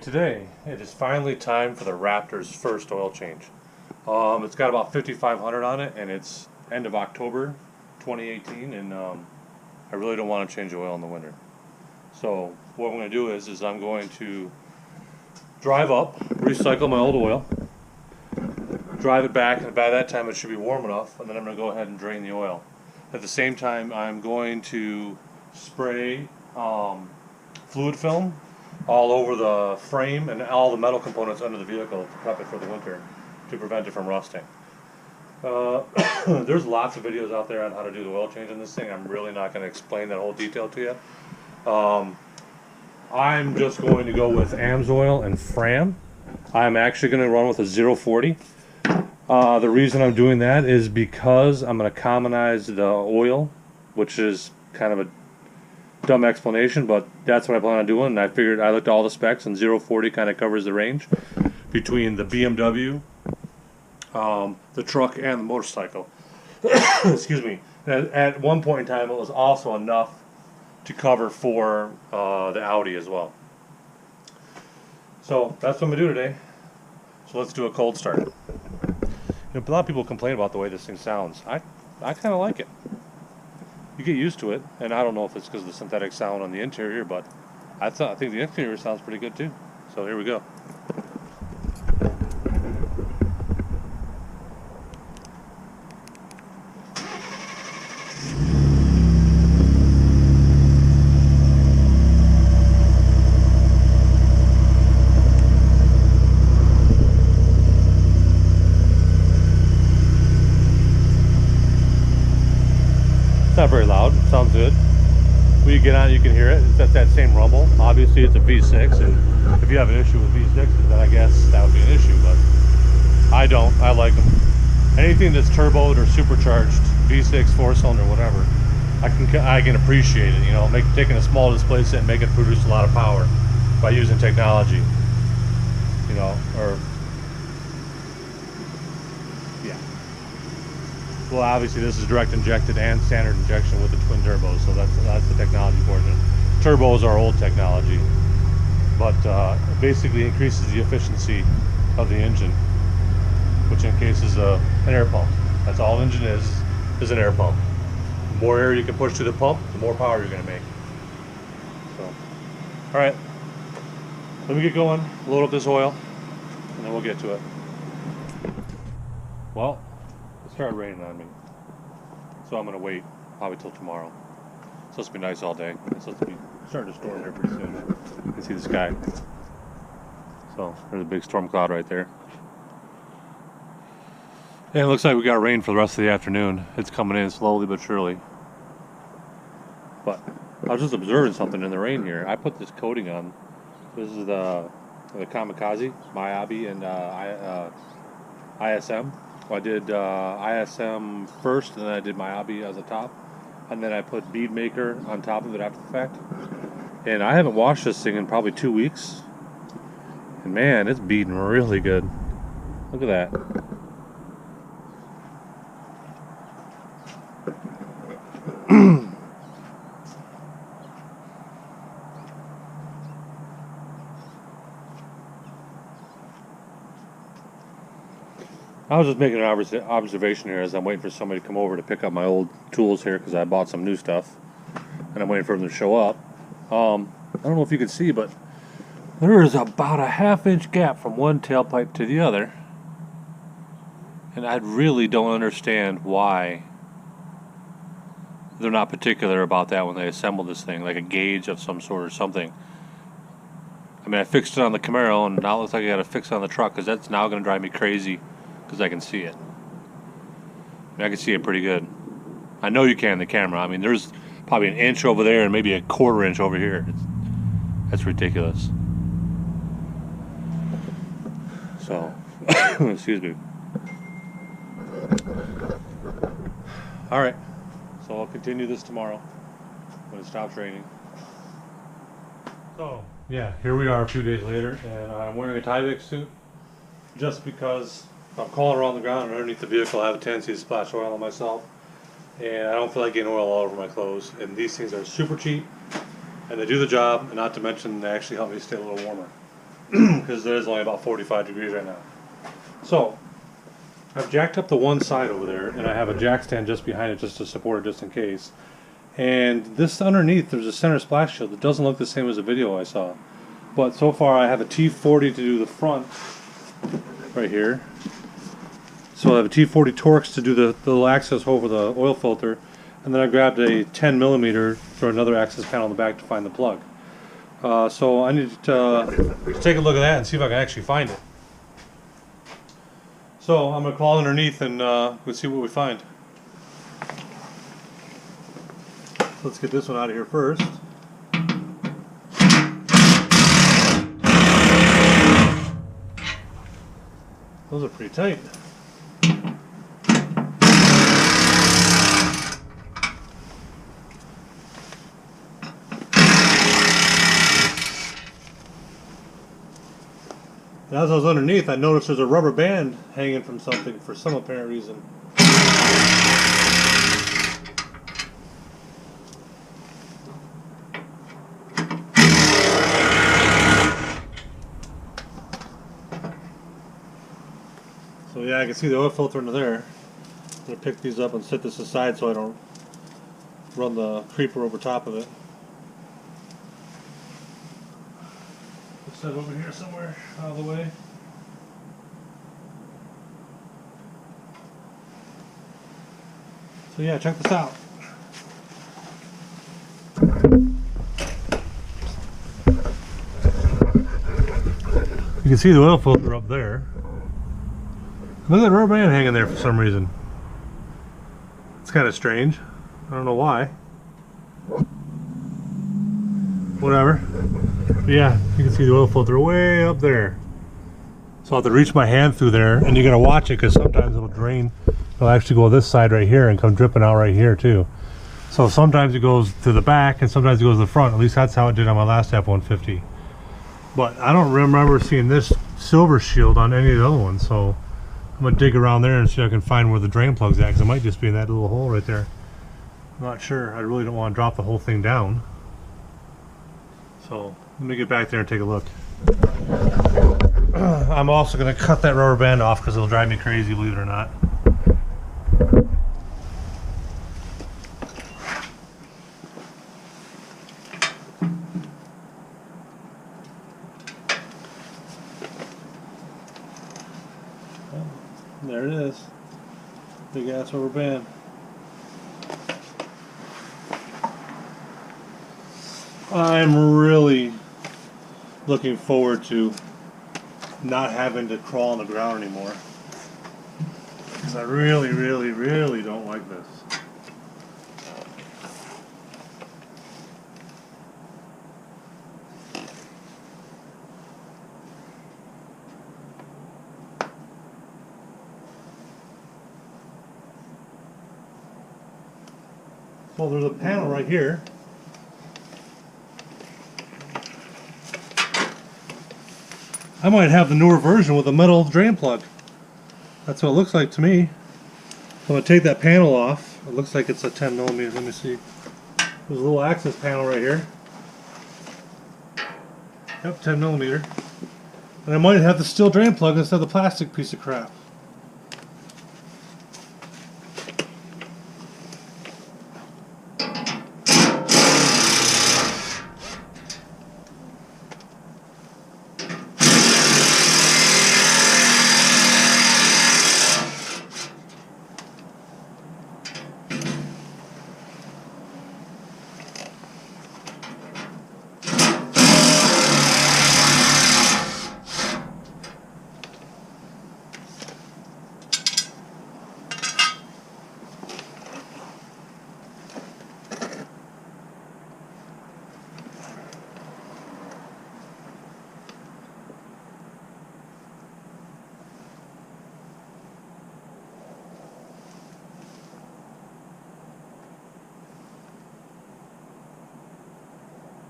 Today it is finally time for the Raptor's first oil change. It's got about 5,500 on it, and it's end of October 2018, and I really don't want to change oil in the winter. So what I'm going to do is I'm going to drive up, recycle my old oil, drive it back, and by that time it should be warm enough, and then I'm going to go ahead and drain the oil. At the same time, I'm going to spray fluid film all over the frame and all the metal components under the vehicle to prep it for the winter to prevent it from rusting. There's lots of videos out there on how to do the oil change in this thing. I'm really not going to explain that whole detail to you. I'm just going to go with AMSOIL and Fram. I'm actually going to run with a 040. The reason I'm doing that is because I'm going to commonize the oil, which is kind of a dumb explanation, but that's what I plan on doing. And I figured, I looked at all the specs, and 040 kind of covers the range between the BMW, the truck, and the motorcycle. Excuse me. At one point in time, it was also enough to cover for the Audi as well. So that's what I'm going to do today. So let's do a cold start. A lot of people complain about the way this thing sounds. I kind of like it. You get used to it, and I don't know if it's because of the synthetic sound on the interior, but I think the exterior sounds pretty good too. So here we go. Not very loud. It sounds good. When you get on it, you can hear it. It's at that same rumble. Obviously, it's a V6, and if you have an issue with V6s, then I guess that would be an issue, but I don't. I like them. Anything that's turboed or supercharged, V6, 4-cylinder, whatever, I can appreciate it. You know, taking a small displacement and make it produce a lot of power by using technology. You know, or yeah. Well, obviously this is direct injected and standard injection with the twin turbos, so that's the technology portion. Turbos are old technology, but basically increases the efficiency of the engine, which in case is an air pump. That's all an engine is an air pump. The more air you can push through the pump, the more power you're going to make. So, all right, let me get going, load up this oil, and then we'll get to it. Well, it started raining on me, so I'm going to wait probably till tomorrow. It's supposed to be nice all day. It's supposed to be starting to storm here pretty soon. You can see the sky. So there's a big storm cloud right there. And it looks like we got rain for the rest of the afternoon. It's coming in slowly but surely. But I was just observing something in the rain here. I put this coating on. This is the Kamikaze, Miyabi, and ISM. I did ISM first, and then I did Miyabi as a top, and then I put Bead Maker on top of it after the fact. And I haven't washed this thing in probably 2 weeks, and man, it's beading really good. Look at that. I was just making an observation here as I'm waiting for somebody to come over to pick up my old tools here, because I bought some new stuff and I'm waiting for them to show up. I don't know if you can see, but there is about a ½ inch gap from one tailpipe to the other, and I really don't understand why they're not particular about that when they assemble this thing, like a gauge of some sort or something. I mean, I fixed it on the Camaro, and now it looks like I got to fix it on the truck, because that's now going to drive me crazy. Because I can see it. I can see it pretty good. I know you can in the camera. I mean, there's probably an inch over there and maybe a 1/4 inch over here. That's ridiculous. So, excuse me. All right. So I'll continue this tomorrow when it stops raining. So, yeah, here we are a few days later, and I'm wearing a Tyvek suit just because I'm crawling around the ground and underneath the vehicle. I have a tendency to splash oil on myself, and I don't feel like getting oil all over my clothes. And these things are super cheap, and they do the job, and not to mention they actually help me stay a little warmer. because it is only about 45 degrees right now. So I've jacked up the one side over there, and I have a jack stand just behind it just to support it just in case. And this underneath, there's a center splash shield. It doesn't look the same as the video I saw. But so far I have a T40 to do the front right here. So I have a T40 Torx to do the little access hole for the oil filter. And then I grabbed a 10mm for another access panel in the back to find the plug. So I need to take a look at that and see if I can actually find it. So I'm going to crawl underneath and we'll see what we find. Let's get this one out of here first. Those are pretty tight. And as I was underneath, I noticed there's a rubber band hanging from something for some apparent reason. So yeah, I can see the oil filter under there. I'm going to pick these up and set this aside so I don't run the creeper over top of it. Set over here somewhere out of the way. So yeah, check this out. You can see the oil filter up there. Look at that rubber band hanging there for some reason. It's kind of strange. I don't know why. Whatever. But yeah, you can see the oil filter way up there. So I'll have to reach my hand through there, and you gotta watch it because sometimes it'll drain. It'll actually go this side right here and come dripping out right here too. So sometimes it goes to the back and sometimes it goes to the front. At least that's how it did on my last F-150. But I don't remember seeing this silver shield on any of the other ones. So I'm gonna dig around there and see if I can find where the drain plug's at, because it might just be in that little hole right there. I'm not sure. I really don't want to drop the whole thing down. So let me get back there and take a look. I'm also going to cut that rubber band off because it'll drive me crazy, believe it or not. There it is. Big ass rubber band. I'm really looking forward to not having to crawl on the ground anymore, because I really don't like this. Well, there's a panel right here. I might have the newer version with a metal drain plug. That's what it looks like to me. I'm going to take that panel off. It looks like it's a 10mm. Let me see. There's a little access panel right here. Yep, 10mm. And I might have the steel drain plug instead of the plastic piece of crap.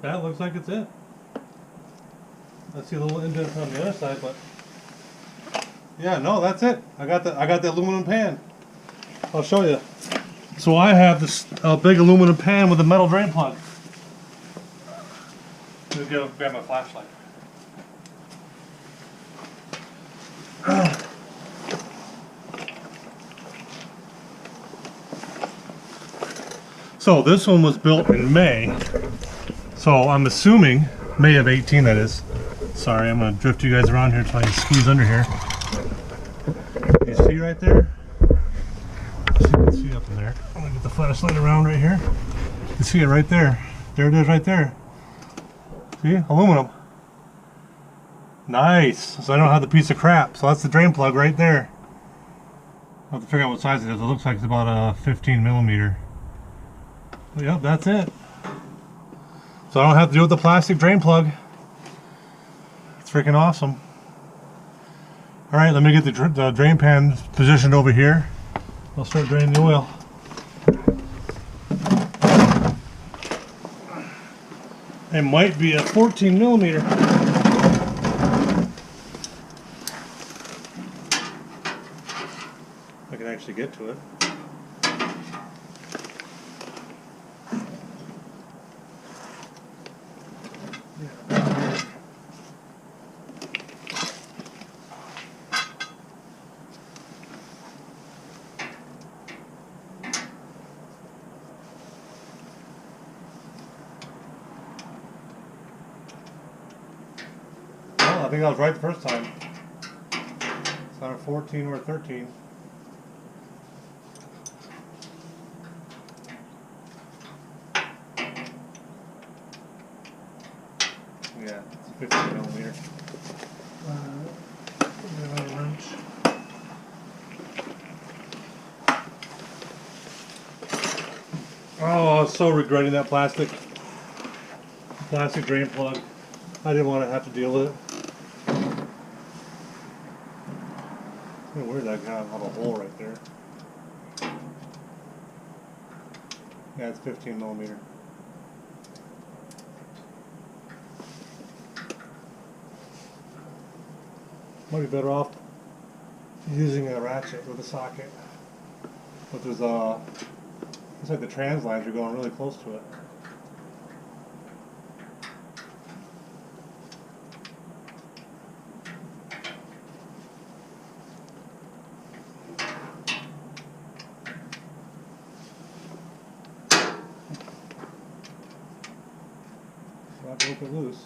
That looks like it's it. Let's see a little indent on the other side, but yeah, no, that's it. I got the aluminum pan. I'll show you. So I have this big aluminum pan with a metal drain plug. Let me grab my flashlight. So this one was built in May. So I'm assuming May of 18, that is. Sorry, I'm gonna drift you guys around here until I can squeeze under here. You see right there? See, you can see up in there. I'm gonna get the flashlight around right here. You see it right there. There it is right there. See? Aluminum. Nice. So I don't have the piece of crap. So that's the drain plug right there. I'll have to figure out what size it is. It looks like it's about a 15 millimeter. Yep, that's it. So I don't have to deal with the plastic drain plug. It's freaking awesome. Alright, let me get the drain pan positioned over here. I'll start draining the oil. It might be a 14 millimeter. I can actually get to it. I think I was right the first time. It's not a 14 or a 13. Yeah, it's a 15 millimeter. Another wrench. Oh, I was so regretting that plastic drain plug. I didn't want to have to deal with it. Where'd that guy have a hole right there? Yeah, it's 15 millimeter. Might be better off using a ratchet with a socket. But there's looks like the trans lines are going really close to it. I broke it loose.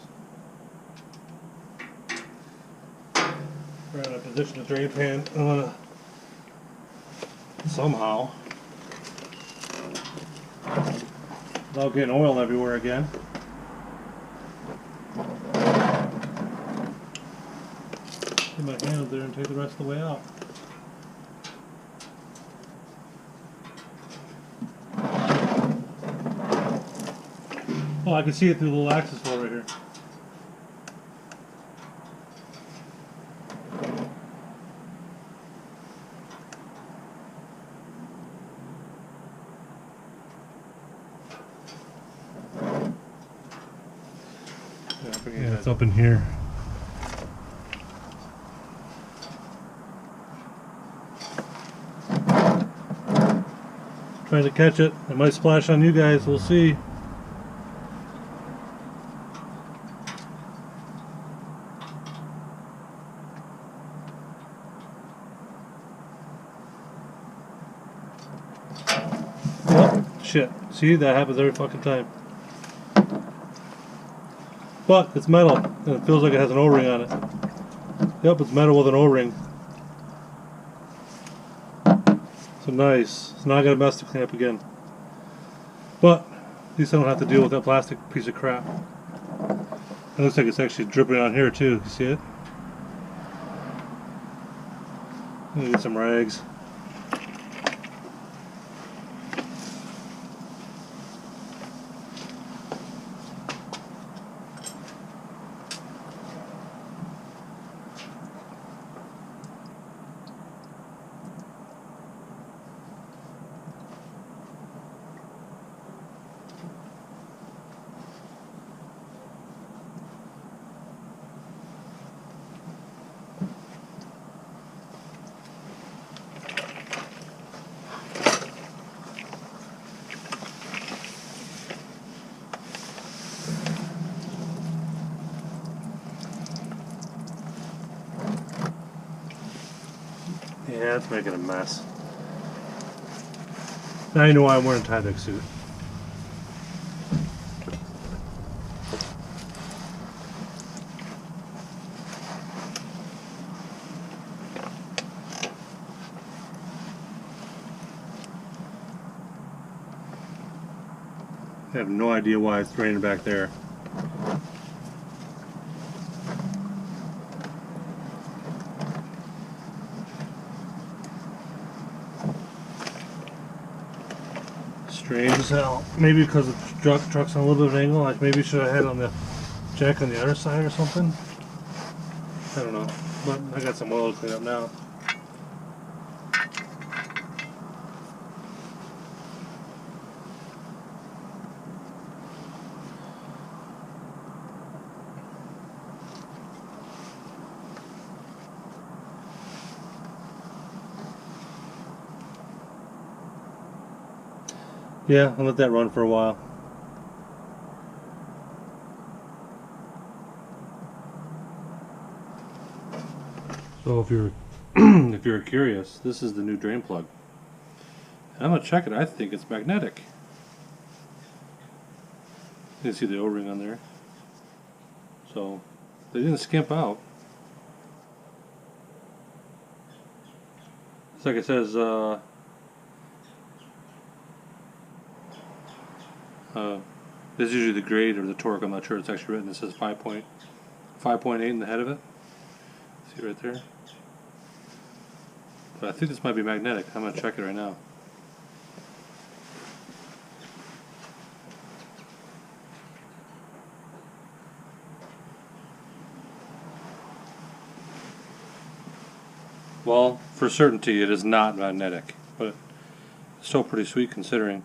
We're going to position the drain pan somehow without getting oil everywhere again. Get my hand up there and take the rest of the way out. Oh, I can see it through the little access hole right here. Yeah, it's up in here. Trying to catch it. It might splash on you guys. We'll see. Shit. See, that happens every fucking time. But it's metal, and it feels like it has an O-ring on it. Yep, it's metal with an O-ring. So nice. So now I gotta mess the clamp again. But at least I don't have to deal with that plastic piece of crap. It looks like it's actually dripping on here too. You see it? Let me get some rags. Yeah, it's making a mess. Now you know why I'm wearing a Tyvek suit. I have no idea why it's draining back there. Strange as hell. Maybe because the truck's on a little bit of an angle. Like maybe should have had on the jack on the other side or something. I don't know. But I got some oil to clean up now. Yeah, I'll let that run for a while. So if you're if you're curious, this is the new drain plug. And I'm gonna check it. I think it's magnetic. You can see the O-ring on there. So they didn't skimp out. It's like it says this is usually the grade or the torque. I'm not sure. It's actually written. It says 5.8 in the head of it. See right there. But I think this might be magnetic. I'm going to check it right now. Well, for certainty, it is not magnetic, but it's still pretty sweet considering.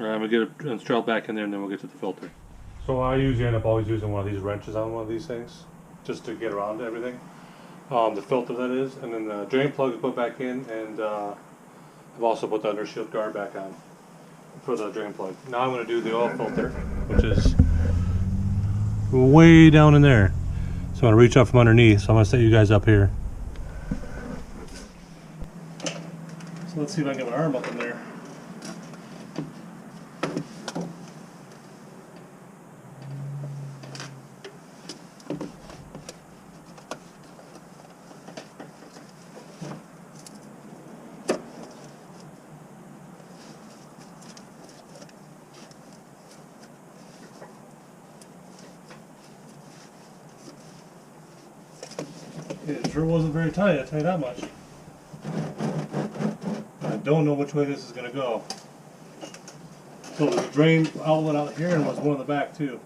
Alright, I'm going to get it installed back in there and then we'll get to the filter. So I usually end up always using one of these wrenches on one of these things, just to get around everything. The filter that is, and then the drain plug is put back in, and I've also put the undershield guard back on for the drain plug. Now I'm going to do the oil filter, which is way down in there. So I'm going to reach up from underneath, so I'm going to set you guys up here. So let's see if I can get my arm up in there. It sure wasn't very tight, I'll tell you that much. I don't know which way this is going to go. So the drain outlet out here and was one in the back too.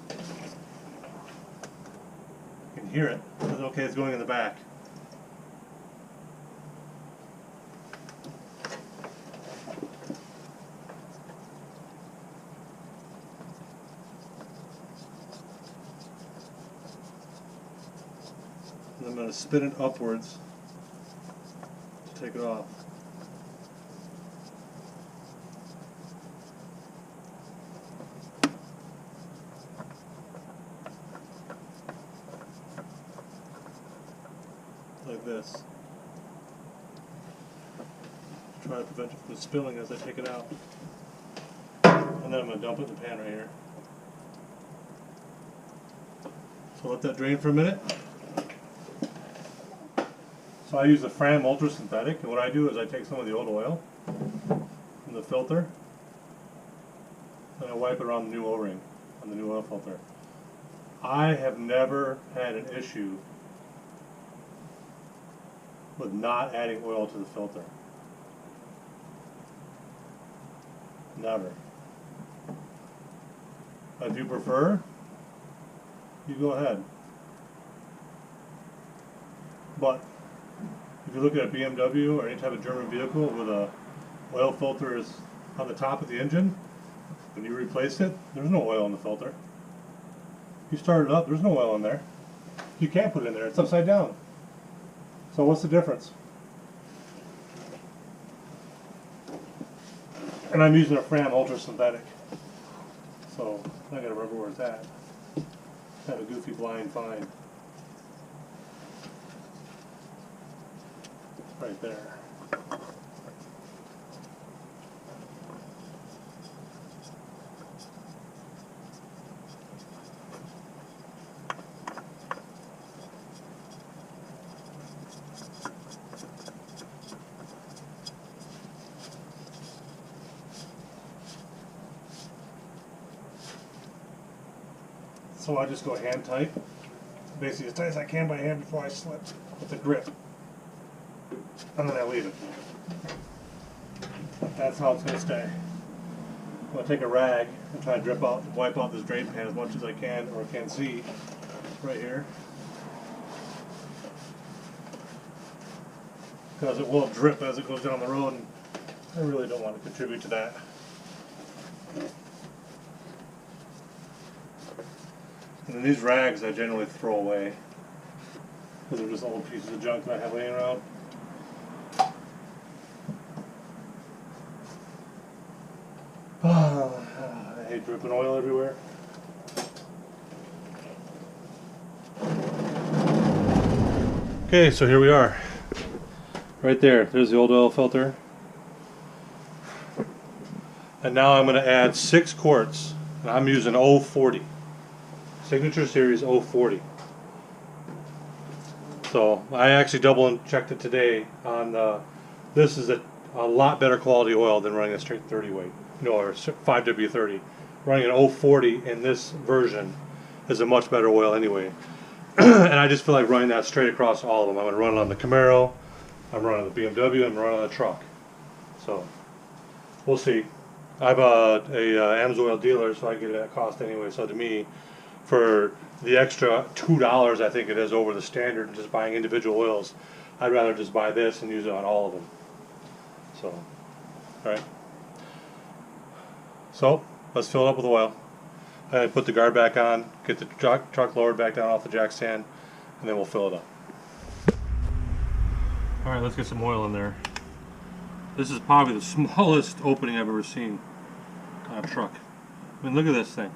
You can hear it. Okay, it's going in the back. And I'm going to spin it upwards to take it off. Like this. Try to prevent it from spilling as I take it out. And then I'm going to dump it in the pan right here. So let that drain for a minute. So I use the Fram Ultra Synthetic, and what I do is I take some of the old oil from the filter and I wipe it around the new O-ring on the new oil filter. I have never had an issue with not adding oil to the filter. Never. If you prefer, you go ahead. But if you look at a BMW or any type of German vehicle with a oil filter is on the top of the engine, when you replace it, there's no oil in the filter. You start it up, there's no oil in there. You can't put it in there, it's upside down. So what's the difference? And I'm using a Fram Ultra Synthetic. So I gotta remember where it's at. Kind of a goofy blind find. right there. So I just go hand tight, basically as tight as I can by hand before I slip with the grip, and then I leave it. That's how it's going to stay. I'm going to take a rag and try to wipe out this drain pan as much as I can, or can see right here, because it will drip as it goes down the road, and I really don't want to contribute to that. And then these rags I generally throw away because they're just old pieces of junk that I have laying around. I hate dripping oil everywhere. Okay, so here we are. Right there, there's the old oil filter. And now I'm going to add 6 quarts. And I'm using 040. Signature Series 040. So I actually double checked it today on this is a lot better quality oil than running a straight 30 weight, or 5W30. Running an 040 in this version is a much better oil anyway. And I just feel like running that straight across all of them. I'm going to run it on the Camaro, I'm running the BMW, I'm running on the truck. So we'll see. I'm a AMSOIL dealer, so I get it at cost anyway. So to me, for the extra $2 I think it is over the standard just buying individual oils, I'd rather just buy this and use it on all of them. So, alright. So, let's fill it up with oil. I put the guard back on, get the truck lowered back down off the jack stand, and then we'll fill it up. Alright, let's get some oil in there. This is probably the smallest opening I've ever seen on a truck. I mean, look at this thing.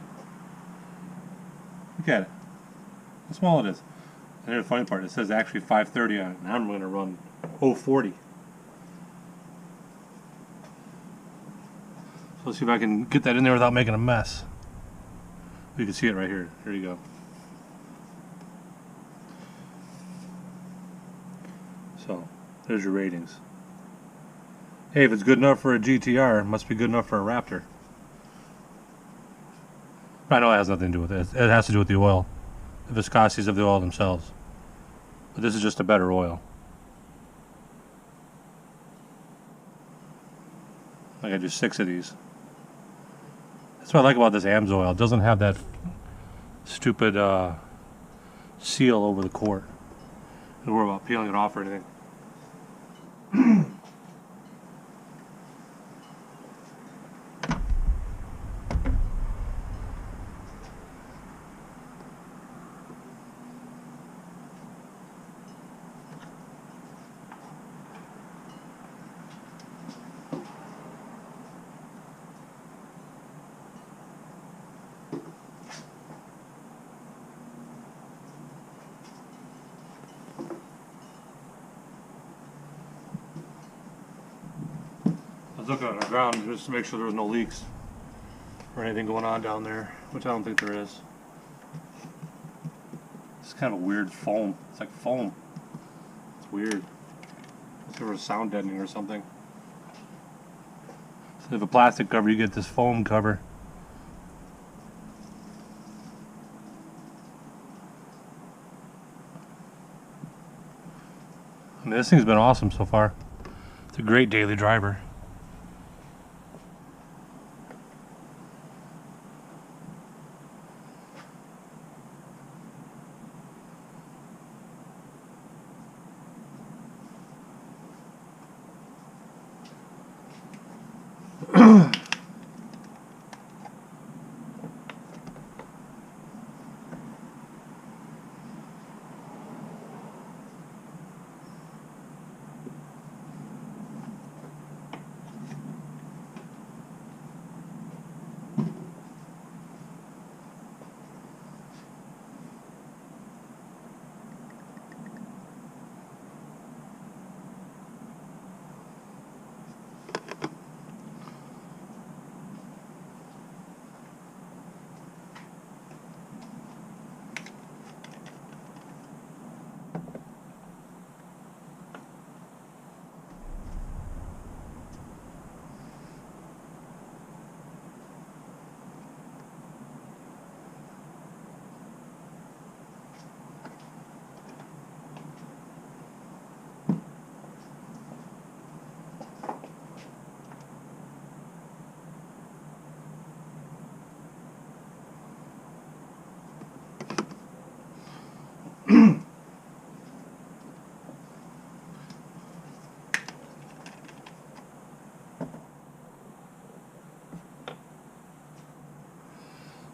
Look at it. How small it is. And here's the funny part. It says actually 530 on it. And I'm going to run 040. So let's see if I can get that in there without making a mess. You can see it right here. Here you go. So, there's your ratings. Hey, if it's good enough for a GTR, it must be good enough for a Raptor. I know it has nothing to do with it. It has to do with the oil, the viscosities of the oil themselves. But this is just a better oil. I gotta do 6 of these. That's what I like about this AMSOIL. It doesn't have that stupid seal over the quart. Don't worry about peeling it off or anything. I was looking on the ground just to make sure there was no leaks or anything going on down there, which I don't think there is. It's kind of a weird foam. It's like foam. It's weird. It's like a sound deadening or something. Instead of a plastic cover, you get this foam cover. I mean, this thing's been awesome so far. It's a great daily driver.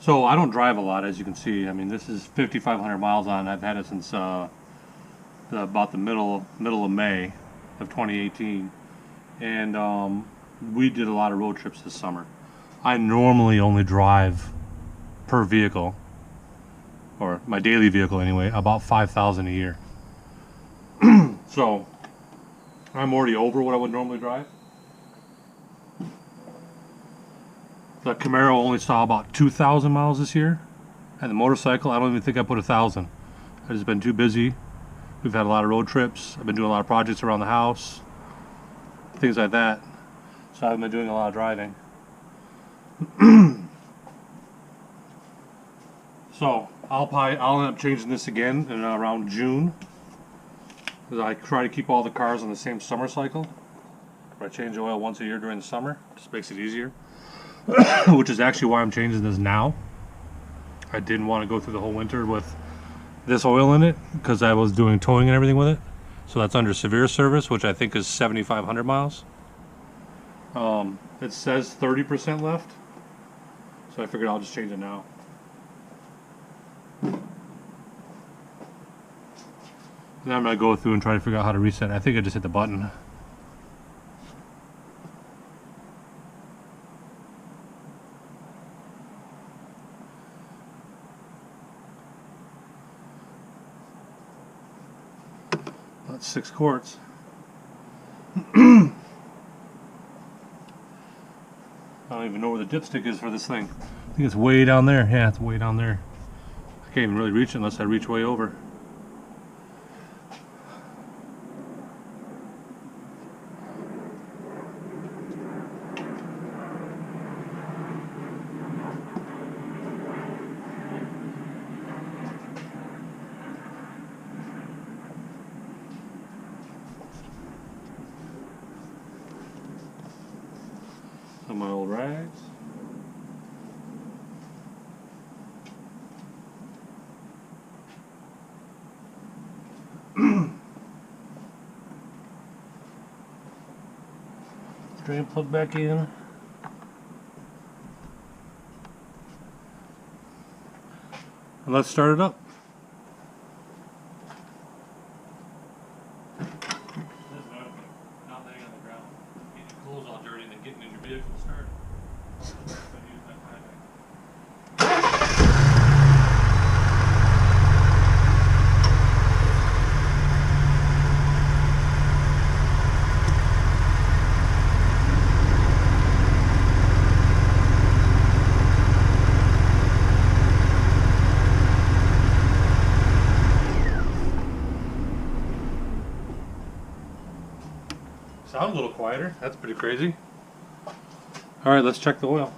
So I don't drive a lot, as you can see. I mean, this is 5,500 miles on. I've had it since about the middle of May of 2018, and we did a lot of road trips this summer. I normally only drive per vehicle, or my daily vehicle anyway, about 5,000 a year. So I'm already over what I would normally drive. The Camaro only saw about 2,000 miles this year, and the motorcycle, I don't even think I put 1,000. I've just been too busy. We've had a lot of road trips. I've been doing a lot of projects around the house, things like that. So I haven't been doing a lot of driving. So I'll end up changing this again in around June, because I try to keep all the cars on the same summer cycle. I change the oil once a year during the summer. Just makes it easier. Which is actually why I'm changing this now. I didn't want to go through the whole winter with this oil in it, because I was doing towing and everything with it. So that's under severe service, which I think is 7,500 miles. It says 30% left, so I figured I'll just change it now. And then I'm going to go through and try to figure out how to reset. I think I just hit the button. That's 6 quarts. I don't even know where the dipstick is for this thing. I think it's way down there. Yeah, it's way down there. I can't even really reach it unless I reach way over. Some of my old rags. Drain plug back in. And let's start it up. Not laying on the ground, getting your clothes all dirty and then getting in your vehicle to start. Sound a little quieter. That's pretty crazy. All right, let's check the oil.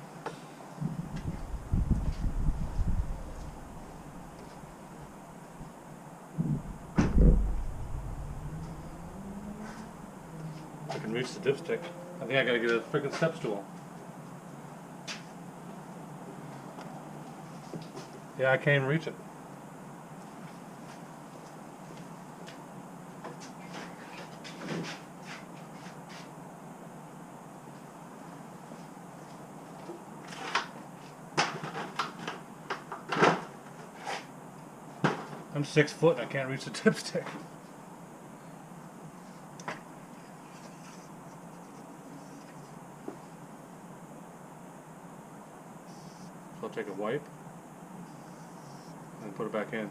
I can reach the dipstick. I think I gotta get a freaking step stool. Yeah, I can't even reach it. I'm 6 foot and I can't reach the dipstick. So I'll take a wipe and put it back in.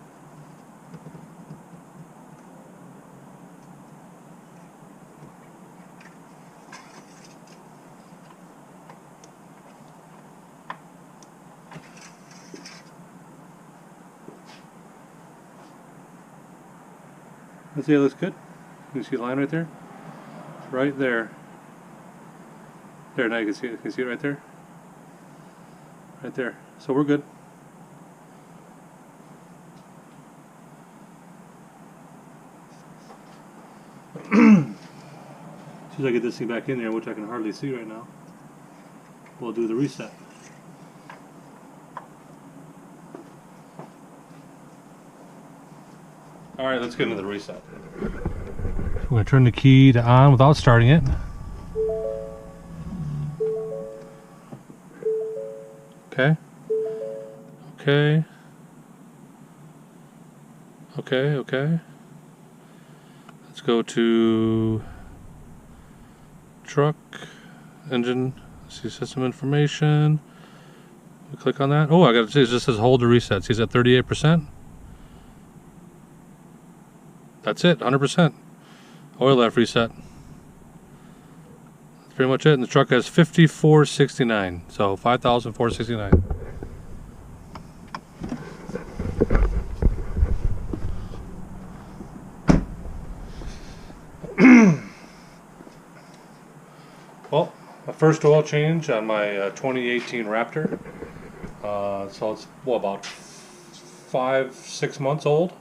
Let's see, it looks good. You see the line right there? Right there. There, now you can see it. You can see it right there? Right there. So we're good. As soon as I get this thing back in there, which I can hardly see right now, we'll do the reset. Alright, let's get into the reset. So we're going to turn the key to on without starting it. Okay. Okay. Okay. Let's go to truck, engine, see system information. We click on that. Oh, I got to see, it just says hold to reset. He's at 38%. That's it, 100%. Oil left reset. That's pretty much it. And the truck has 5469. So 5,469. Well, my first oil change on my 2018 Raptor. So it's about 5-6 months old.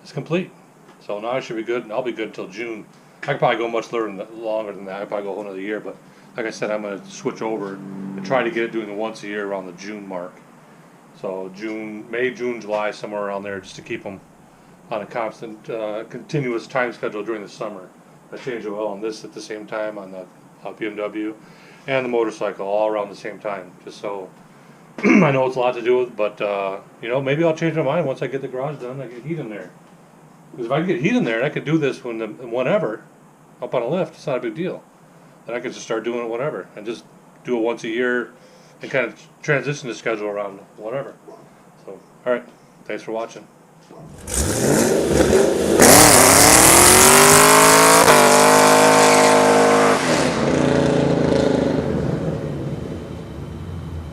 It's complete. So now I should be good, and I'll be good until June. I could probably go much longer than that. I could probably go another year, but like I said, I'm going to switch over and try to get it doing it once a year around the June mark. So May, June, July, somewhere around there, just to keep them on a constant, continuous time schedule during the summer. I change the oil on this at the same time on the BMW and the motorcycle all around the same time, just so I know it's a lot to do with, but you know, maybe I'll change my mind once I get the garage done. I get heat in there, because if I get heat in there and I could do this whenever up on a lift, it's not a big deal. Then I could just start doing it whenever and just do it once a year and kind of transition the schedule around whatever. So, all right, thanks for watching.